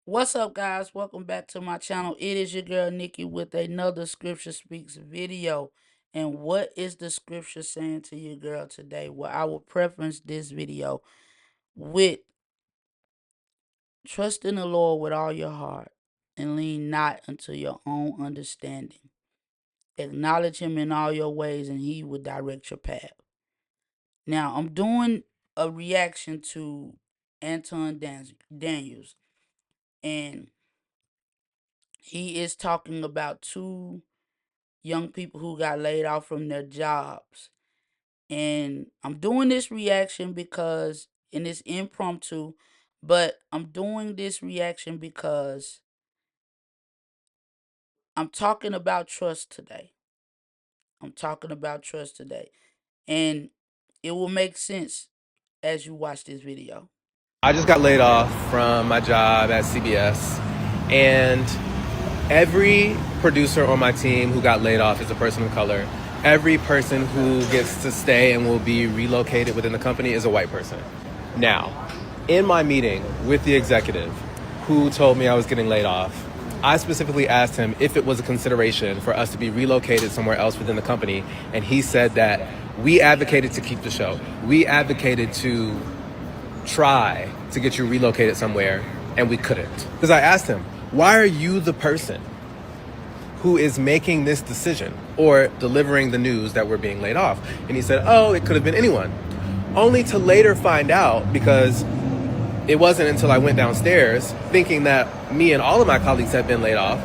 What's up, guys? Welcome back to my channel. It is your girl Nikki with another Scripture Speaks video. And what is the scripture saying to your girl today? Well, I will preference this video with trust in the Lord with all your heart and lean not unto your own understanding. Acknowledge him in all your ways and he will direct your path. Now, I'm doing a reaction to Anton Daniels, and he is talking about two young people who got laid off from their jobs. And I'm doing this reaction because, and it's impromptu, but I'm doing this reaction because I'm talking about trust today. I'm talking about trust today. And it will make sense as you watch this video. I just got laid off from my job at CBS, and every producer on my team who got laid off is a person of color. Every person who gets to stay and will be relocated within the company is a white person. Now, in my meeting with the executive who told me I was getting laid off, I specifically asked him if it was a consideration for us to be relocated somewhere else within the company, and he said that we advocated to keep the show. We advocated to try to get you relocated somewhere, and we couldn't. Because I asked him, why are you the person who is making this decision or delivering the news that we're being laid off? And he said, oh, it could have been anyone. Only to later find out, because it wasn't until I went downstairs thinking that me and all of my colleagues had been laid off,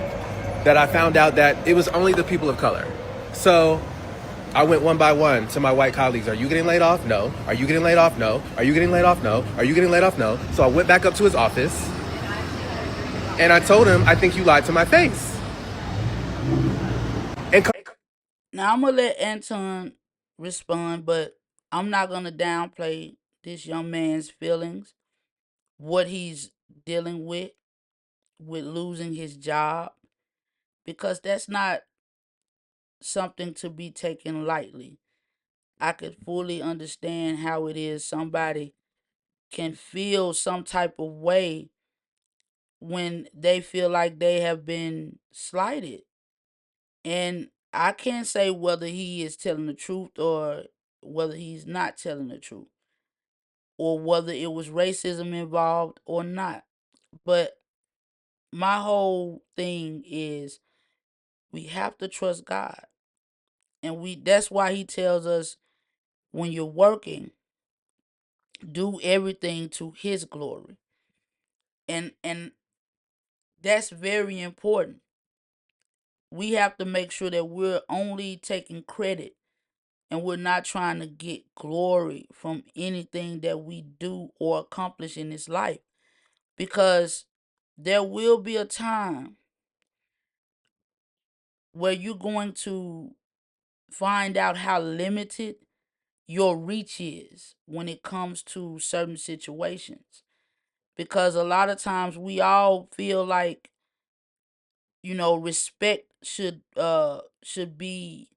that I found out that it was only the people of color. So I went one by one to my white colleagues. Are you getting laid off? No. Are you getting laid off? No. Are you getting laid off? No. Are you getting laid off? No. So I went back up to his office and I told him, I think you lied to my face. And Now, I'm going to let Anton respond, but I'm not going to downplay this young man's feelings, what he's dealing with losing his job, because that's not something to be taken lightly. I could fully understand how it is somebody can feel some type of way when they feel like they have been slighted. And I can't say whether he is telling the truth or whether he's not telling the truth, or whether it was racism involved or not. But my whole thing is we have to trust God. And that's why he tells us when you're working, do everything to his glory. And that's very important. We have to make sure that we're only taking credit and we're not trying to get glory from anything that we do or accomplish in this life, because there will be a time where you're going to find out how limited your reach is when it comes to certain situations. Because a lot of times we all feel like, respect should be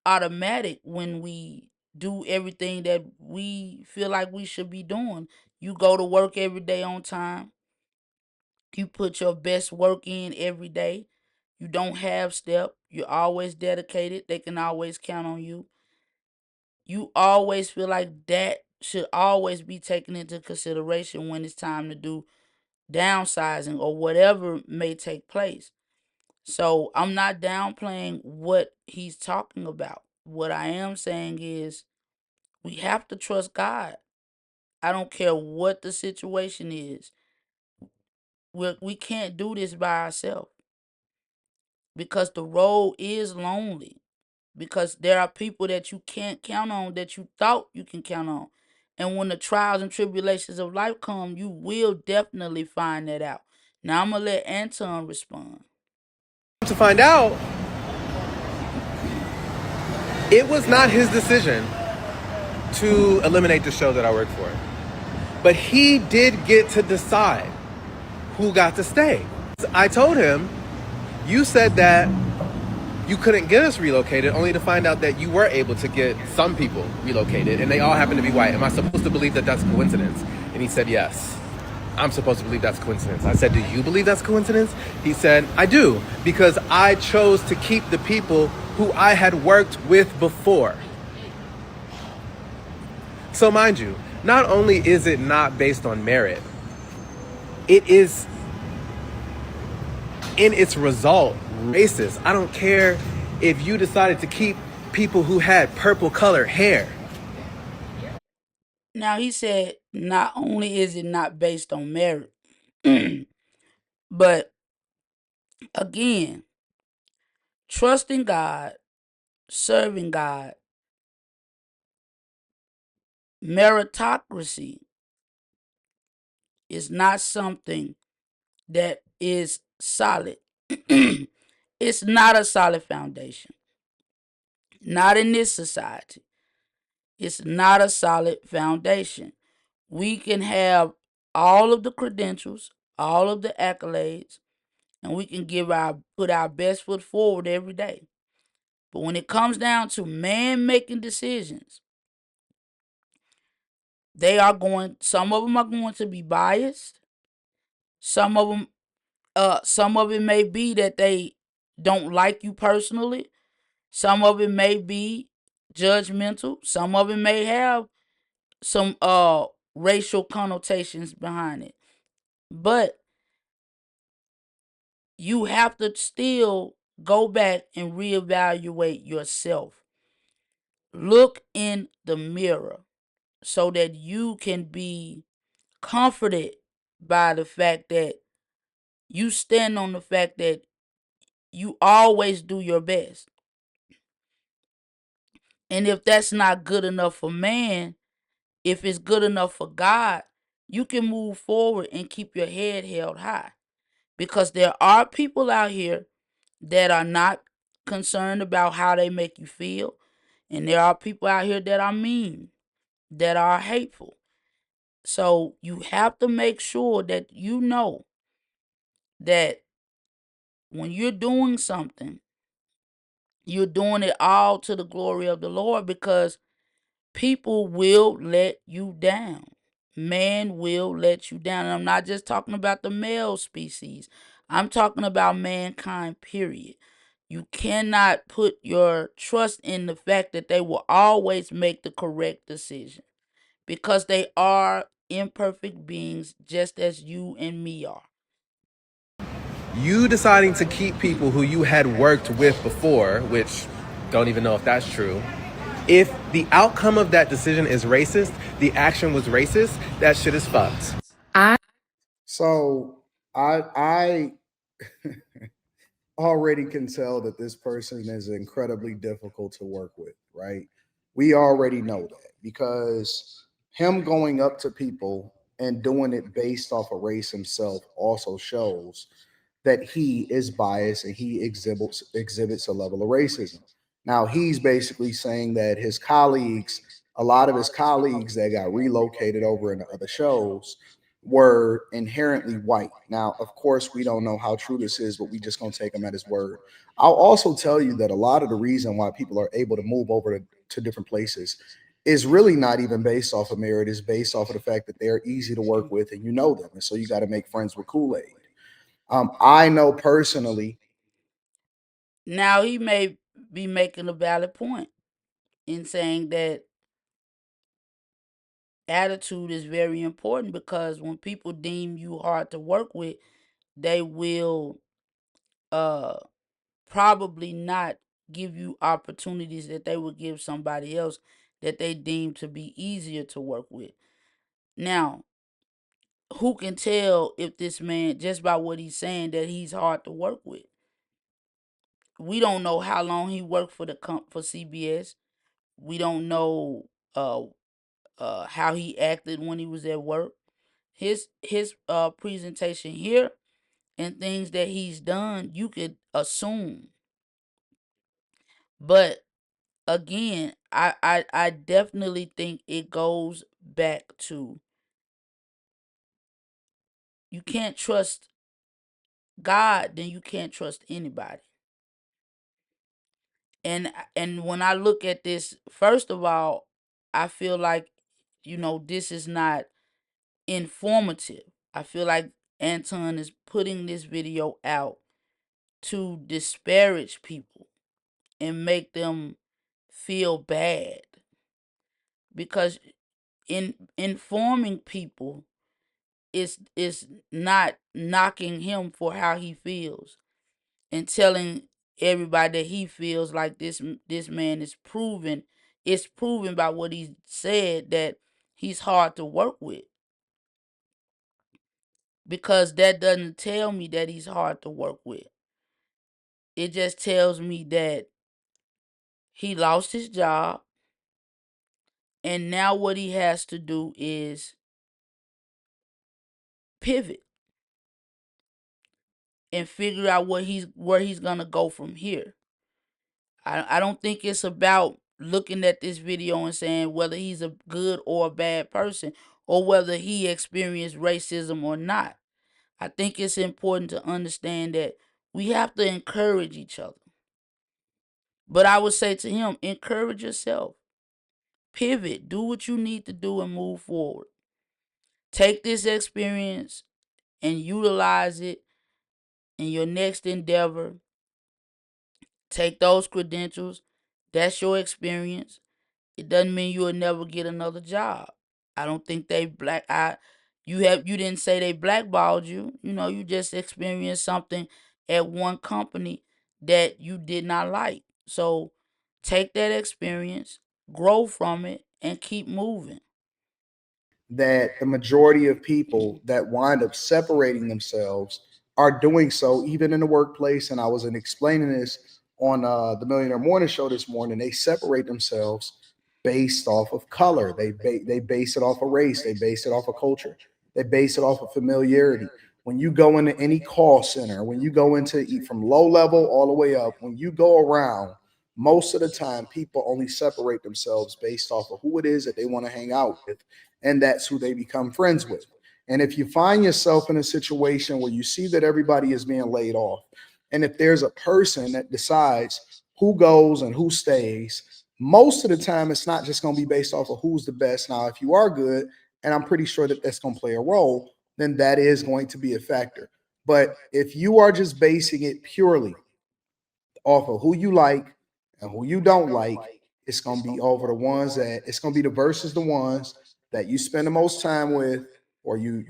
automatic when we do everything that we feel like we should be doing. You go to work every day on time. You put your best work in every day. You don't have step. You're always dedicated. They can always count on you. You always feel like that should always be taken into consideration when it's time to do downsizing or whatever may take place. So I'm not downplaying what he's talking about. What I am saying is we have to trust God. I don't care what the situation is. We can't do this by ourselves, because the road is lonely. Because there are people that you can't count on that you thought you can count on. And when the trials and tribulations of life come, you will definitely find that out. Now I'm going to let Anton respond. to find out, it was not his decision to eliminate the show that I worked for. But he did get to decide who got to stay. I told him, you said that you couldn't get us relocated, only to find out that you were able to get some people relocated and they all happen to be white. Am I supposed to believe that that's a coincidence? And he said yes. I'm supposed to believe that's coincidence. I said, do you believe that's coincidence? He said, I do, because I chose to keep the people who I had worked with before. So, mind you, not only is it not based on merit, it is in its result racist. I don't care if you decided to keep people who had purple colored hair. Now he said not only is it not based on merit, but again, trusting God, serving God, meritocracy is not something that is solid. It's not a solid foundation. Not in this society. It's not a solid foundation. We can have all of the credentials, all of the accolades, and we can put our best foot forward every day. But when it comes down to man making decisions, some of them are going to be biased. Some of it may be that they don't like you personally. Some of it may be judgmental. Some of it may have some racial connotations behind it. But you have to still go back and reevaluate yourself. Look in the mirror so that you can be comforted by the fact that you stand on the fact that you always do your best. And if that's not good enough for man, if it's good enough for God, you can move forward and keep your head held high. Because there are people out here that are not concerned about how they make you feel. And there are people out here that are mean, that are hateful. So you have to make sure that you know that when you're doing something, you're doing it all to the glory of the Lord, because people will let you down. Man will let you down. And I'm not just talking about the male species, I'm talking about mankind, period. You cannot put your trust in the fact that they will always make the correct decision, because they are imperfect beings just as you and me are. You deciding to keep people who you had worked with before, which don't even know if that's true. If the outcome of that decision is racist, the action was racist, that shit is fucked. So I already can tell that this person is incredibly difficult to work with, right? We already know that because him going up to people and doing it based off of race himself also shows that he is biased and he exhibits a level of racism. Now he's basically saying that a lot of his colleagues that got relocated over in other shows were inherently white. Now, of course, we don't know how true this is, but we just gonna take him at his word. I'll also tell you that a lot of the reason why people are able to move over to different places is really not even based off of merit, is based off of the fact that they're easy to work with and you know them. And so you got to make friends with Kool-Aid. I know personally. Now, he may be making a valid point in saying that attitude is very important, because when people deem you hard to work with, they will uh probably not give you opportunities that they would give somebody else that they deem to be easier to work with. Now, who can tell if this man, just by what he's saying, that he's hard to work with? We don't know how long he worked for for CBS. We don't know uh how he acted when he was at work. His presentation here and things that he's done, you could assume. But again, I definitely think it goes back to, you can't trust God, then you can't trust anybody. And when I look at this, first of all, I feel like, this is not informative. I feel like Anton is putting this video out to disparage people and make them feel bad, because in informing people is not knocking him for how he feels, and telling everybody that he feels like this man is proven, it's proven by what he said that he's hard to work with, because that doesn't tell me that he's hard to work with. It just tells me that he lost his job, and now what he has to do is pivot and figure out where he's gonna go from here. I don't think it's about looking at this video and saying whether he's a good or a bad person, or whether he experienced racism or not. I think it's important to understand that we have to encourage each other. But I would say to him, encourage yourself. Pivot. Do what you need to do and move forward. Take this experience and utilize it in your next endeavor. Take those credentials. That's your experience. It doesn't mean you'll never get another job. I don't think they you didn't say they blackballed you. You just experienced something at one company that you did not like. So take that experience, grow from it, and keep moving. That the majority of people that wind up separating themselves are doing so even in the workplace. And I was explaining this on the Millionaire Morning Show this morning. They separate themselves based off of color. They base it off of race. They base it off of culture. They base it off of familiarity. When you go into any call center, when you go into from low level all the way up, when you go around, most of the time people only separate themselves based off of who it is that they want to hang out with, and that's who they become friends with. And if you find yourself in a situation where you see that everybody is being laid off, and if there's a person that decides who goes and who stays, most of the time it's not just going to be based off of who's the best. Now, if you are good, and I'm pretty sure that that's going to play a role, then that is going to be a factor. But if you are just basing it purely off of who you like and who you don't like, it's gonna be over the ones that it's gonna be the versus the ones that you spend the most time with, or you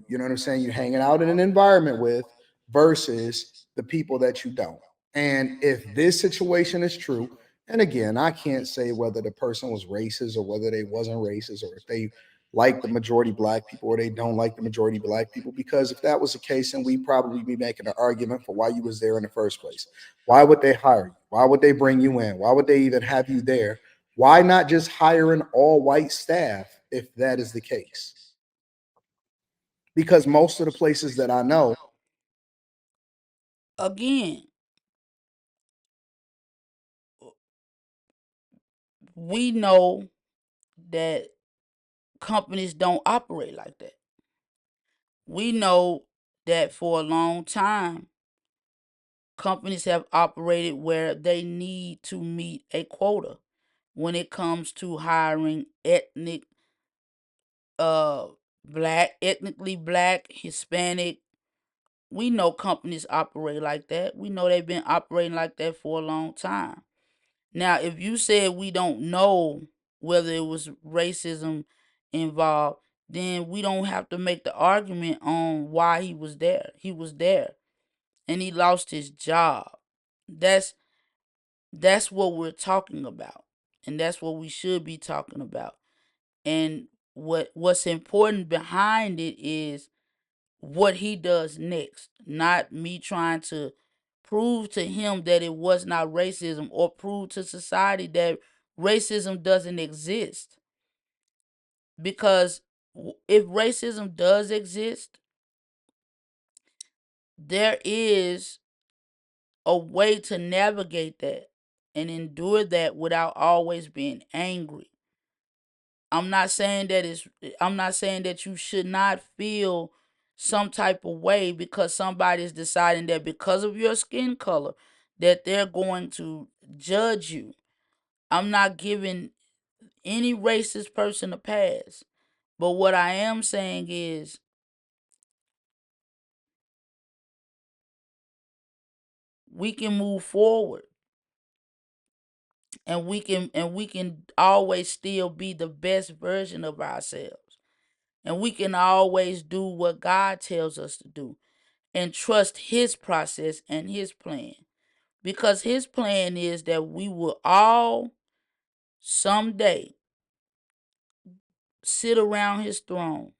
know what I'm saying, you're hanging out in an environment with, versus the people that you don't. And if this situation is true, and again, I can't say whether the person was racist or whether they wasn't racist, or if they like the majority black people or they don't like the majority black people, because if that was the case, then we'd probably be making an argument for why you was there in the first place. Why would they hire you? Why would they bring you in? Why would they even have you there? Why not just hire an all white staff if that is the case? Because most of the places that I know, Again, we know that companies don't operate like that. We know that for a long time, companies have operated where they need to meet a quota when it comes to hiring ethnically black, Hispanic. We know companies operate like that. We know they've been operating like that for a long time. Now, if you said we don't know whether it was racism involved, then we don't have to make the argument on why he was there. He was there and he lost his job. That's that's what we're talking about. And that's what we should be talking about. And what's important behind it is what he does next, not me trying to prove to him that it was not racism, or prove to society that racism doesn't exist. Because if racism does exist, there is a way to navigate that and endure that without always being angry. I'm not saying that you should not feel some type of way because somebody is deciding that because of your skin color that they're going to judge you. I'm not giving any racist person a pass. But what I am saying is we can move forward, and we can always still be the best version of ourselves. And we can always do what God tells us to do and trust his process and his plan. Because his plan is that we will all someday sit around his throne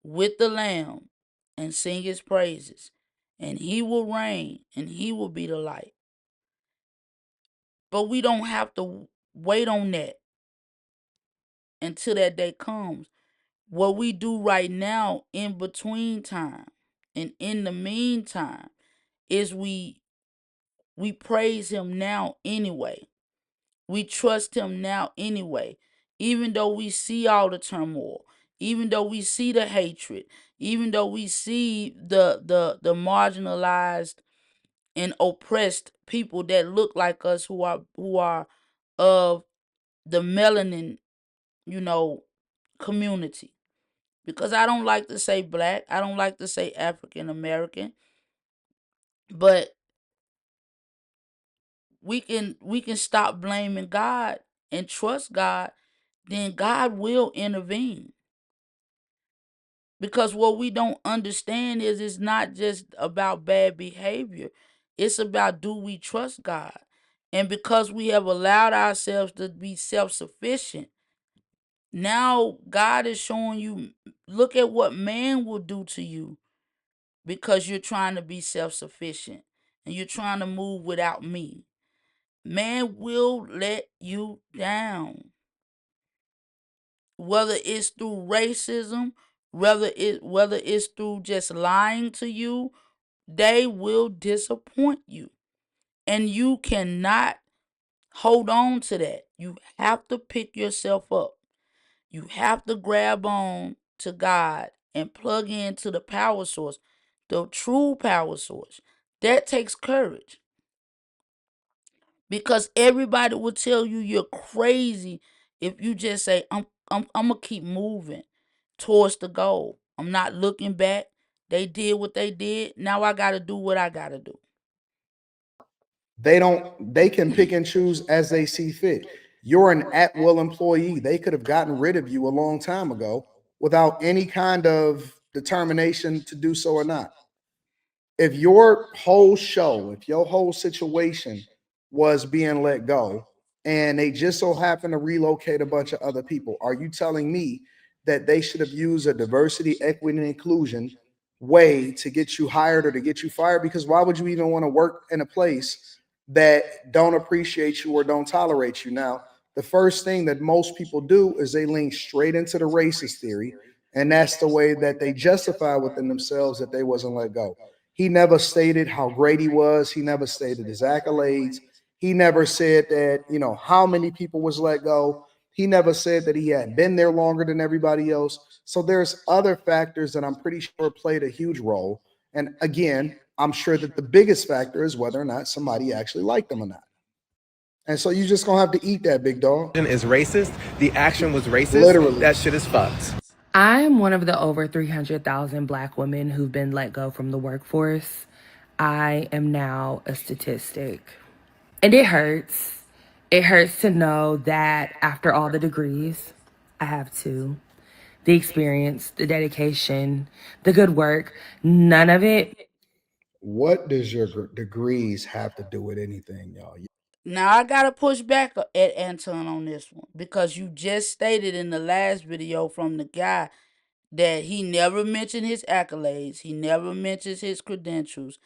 with the Lamb and sing his praises. And he will reign and he will be the light. But we don't have to wait on that until that day comes. What we do right now in between time and in the meantime is we praise him now anyway. We trust him now anyway. Even though we see all the turmoil, even though we see the hatred, even though we see the marginalized and oppressed people that look like us who are of the melanin, you know, community. Because I don't like to say black, I don't like to say African American, but we can stop blaming God and trust God, then God will intervene. Because what we don't understand is it's not just about bad behavior. It's about, do we trust God? And because we have allowed ourselves to be self-sufficient, now God is showing you, look at what man will do to you because you're trying to be self-sufficient and you're trying to move without me. Man will let you down. Whether it's through racism, whether it's through just lying to you, they will disappoint you. And you cannot hold on to that. You have to pick yourself up. You have to grab on to God and plug into the power source, the true power source. That takes courage. Because everybody will tell you you're crazy if you just say, I'm gonna keep moving towards the goal. I'm not looking back. They did what they did. Now I gotta do what I gotta do. They can pick and choose as they see fit. You're an at-will employee. They could have gotten rid of you a long time ago without any kind of determination to do so or not. If your whole show, if your whole situation was being let go and they just so happen to relocate a bunch of other people, are you telling me that they should have used a diversity, equity, and inclusion way to get you hired or to get you fired? Because why would you even want to work in a place that don't appreciate you or don't tolerate you? Now, the first thing that most people do is they lean straight into the racist theory, and that's the way that they justify within themselves that they wasn't let go. He never stated how great he was. He never stated his accolades. He never said that, how many people was let go. He never said that he had been there longer than everybody else. So there's other factors that I'm pretty sure played a huge role. And again, I'm sure that the biggest factor is whether or not somebody actually liked them or not. And so you just gonna have to eat that, big dog. Is racist. The action was racist. Literally. That shit is fucked. I'm one of the over 300,000 Black women who've been let go from the workforce. I am now a statistic. And it hurts. It hurts to know that after all the degrees, I have two, the experience, the dedication, the good work, none of it. What does your degrees have to do with anything, y'all? Now I gotta push back at Anton on this one because you just stated in the last video from the guy that he never mentioned his accolades, he never mentions his credentials,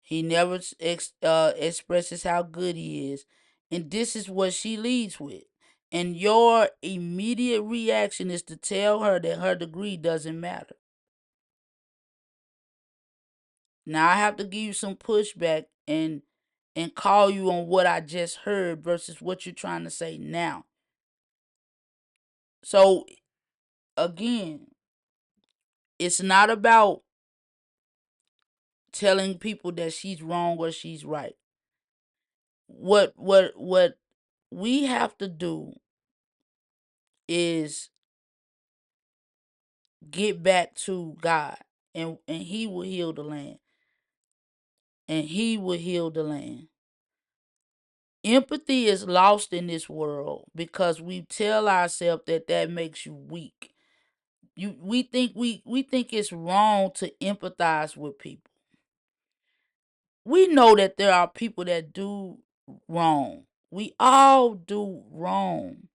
he never expresses how good he is, and this is what she leads with. And your immediate reaction is to tell her that her degree doesn't matter. Now I have to give you some pushback and call you on what I just heard versus what you're trying to say now. So again, it's not about telling people that she's wrong or she's right. What we have to do is get back to God, and he will heal the land. and he will heal the land. Empathy is lost in this world because we tell ourselves that that makes you weak. We think it's wrong to empathize with people. We know that there are people that do wrong. We all do wrong.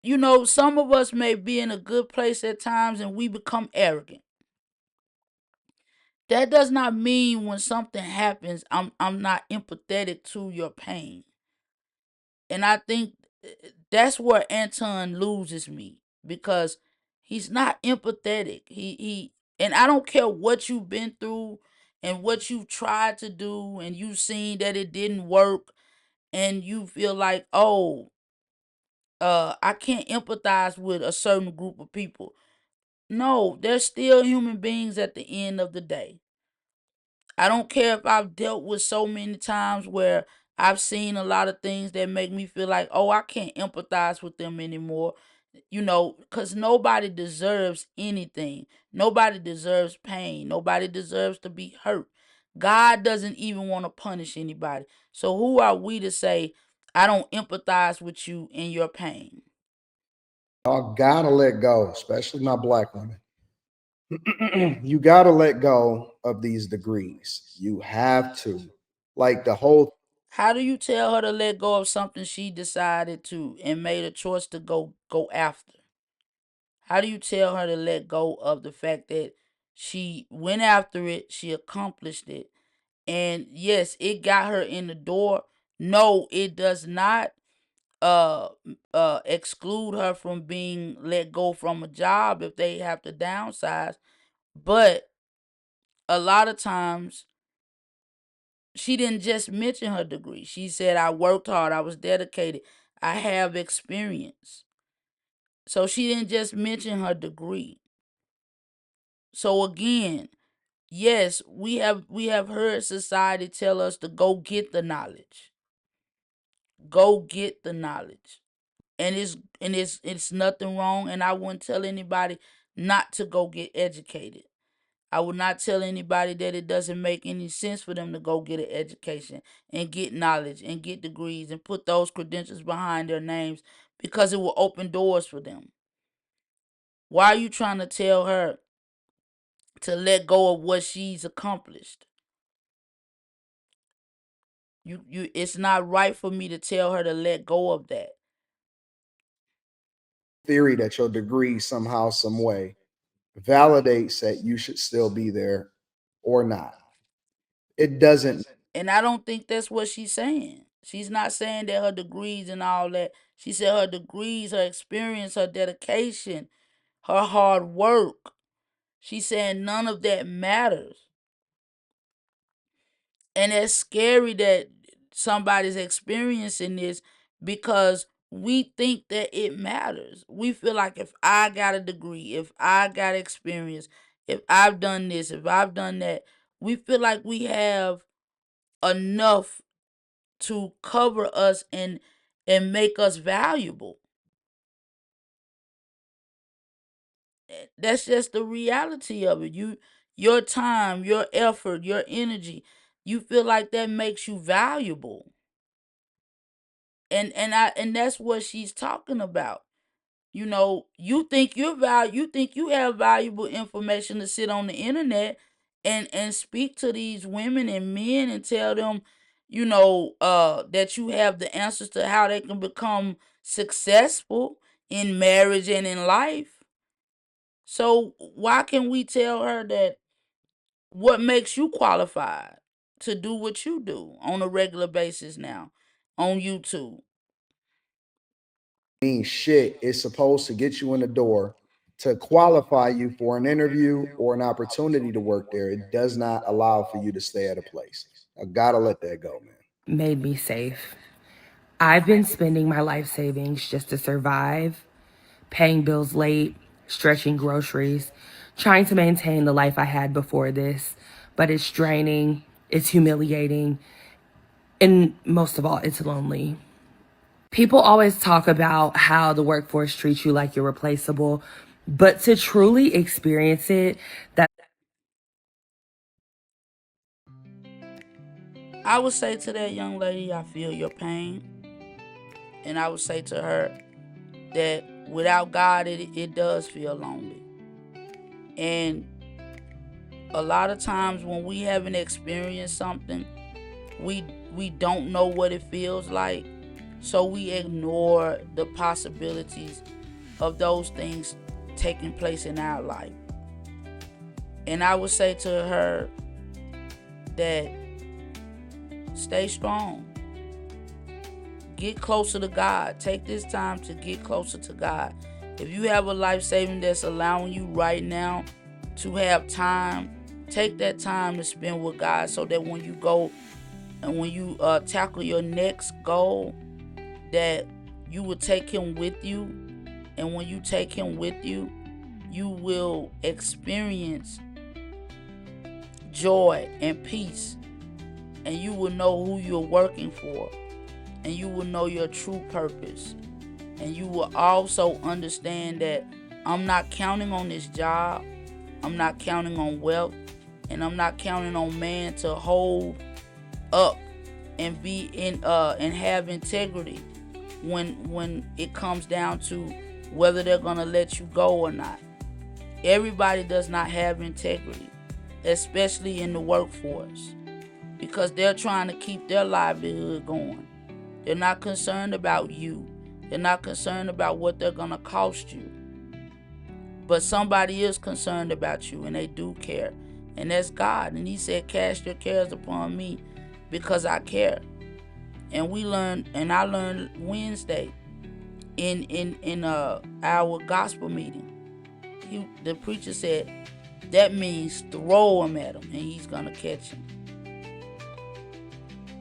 You know, some of us may be in a good place at times and we become arrogant. That does not mean when something happens, I'm not empathetic to your pain. And I think that's where Anton loses me because he's not empathetic. He and I don't care what you've been through and what you've tried to do and you've seen that it didn't work and you feel like, oh, I can't empathize with a certain group of people. No, they're still human beings at the end of the day. I don't care if I've dealt with so many times where I've seen a lot of things that make me feel like, oh, I can't empathize with them anymore. You know, because nobody deserves anything. Nobody deserves pain. Nobody deserves to be hurt. God doesn't even want to punish anybody. So who are we to say, I don't empathize with you in your pain? Y'all gotta let go, especially my black women. You gotta let go of these degrees. You have to. Like the whole How do you tell her to let go of something she decided to and made a choice to go after? How do you tell her to let go of the fact that she went after it, she accomplished it, and yes, it got her in the door? No, it does not uh exclude her from being let go from a job if they have to downsize, but a lot of times she didn't just mention her degree. She said, I worked hard, I was dedicated, I have experience. So she didn't just mention her degree. So again, yes, we have heard society tell us to go get the knowledge. Go get the knowledge. And it's nothing wrong, and I wouldn't tell anybody not to go get educated. I would not tell anybody that it doesn't make any sense for them to go get an education and get knowledge and get degrees and put those credentials behind their names because it will open doors for them. Why are you trying to tell her to let go of what she's accomplished? You it's not right for me to tell her to let go of that. theory that your degree somehow, some way validates that you should still be there or not. It doesn't. And I don't think that's what she's saying. She's not saying that her degrees and all that. She said her degrees, her experience, her dedication, her hard work. She's saying none of that matters. And it's scary that somebody's experiencing this because we think that it matters. We feel like if I got a degree, if I got experience, if I've done this, if I've done that, we feel like we have enough to cover us and make us valuable. That's just the reality of it. Your time, your effort, your energy, you feel like that makes you valuable. And that's what she's talking about. You know, you think you think you have valuable information to sit on the internet and speak to these women and men and tell them, that you have the answers to how they can become successful in marriage and in life. So why can we tell her that what makes you qualified to do what you do on a regular basis now on YouTube? Mean shit. It's supposed to get you in the door to qualify you for an interview or an opportunity to work there. It does not allow for you to stay at a place. I gotta let that go, man. Made me safe. I've been spending my life savings just to survive, paying bills late, stretching groceries, trying to maintain the life I had before this. But it's draining, it's humiliating, and most of all, it's lonely. People always talk about how the workforce treats you like you're replaceable, but to truly experience it, that I would say to that young lady, I feel your pain. And I would say to her that without God, it does feel lonely. And a lot of times when we haven't experienced something, we don't know what it feels like. So we ignore the possibilities of those things taking place in our life. And I would say to her that stay strong. Get closer to God. Take this time to get closer to God. If you have a life saving that's allowing you right now to have time, take that time to spend with God so that when you go and when you tackle your next goal, that you will take him with you. And when you take him with you, you will experience joy and peace. And you will know who you're working for. And you will know your true purpose. And you will also understand that I'm not counting on this job. I'm not counting on wealth. And I'm not counting on man to hold up and be in and have integrity when it comes down to whether they're gonna let you go or not. Everybody does not have integrity, especially in the workforce, because they're trying to keep their livelihood going. They're not concerned about you. They're not concerned about what they're gonna cost you. But somebody is concerned about you, and they do care. And that's God. And he said, cast your cares upon me because I care. And I learned Wednesday in our gospel meeting. The preacher said, that means throw him at him and he's gonna catch him.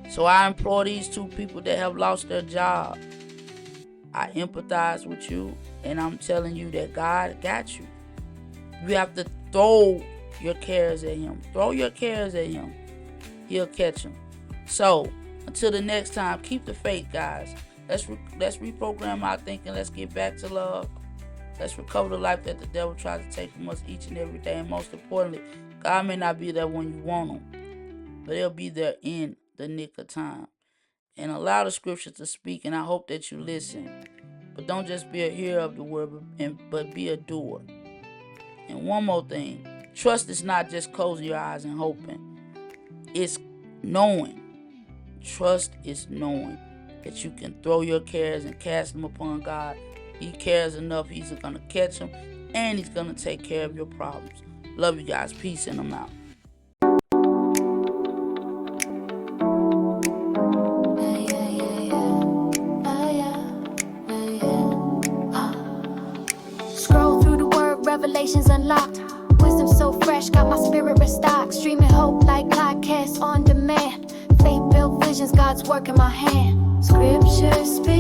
So I implore these two people that have lost their job. I empathize with you, and I'm telling you that God got you. You have to throw your cares at him. Throw your cares at him. He'll catch them. So until the next time, keep the faith, guys. Let's reprogram our thinking. Let's get back to love. Let's recover the life that the devil tries to take from us each and every day. And most importantly, God may not be there when you want him, but he'll be there in the nick of time. And allow the scriptures to speak, and I hope that you listen. But don't just be a hearer of the word, but be a doer. And one more thing, trust is not just closing your eyes and hoping. It's knowing. Trust is knowing that you can throw your cares and cast them upon God. He cares enough. He's going to catch them, and he's going to take care of your problems. Love you guys. Peace, and I'm out. Revelations unlocked. Wisdom so fresh, got my spirit restocked. Streaming hope like podcasts on demand. Faith-built visions, God's work in my hand. Scripture speak.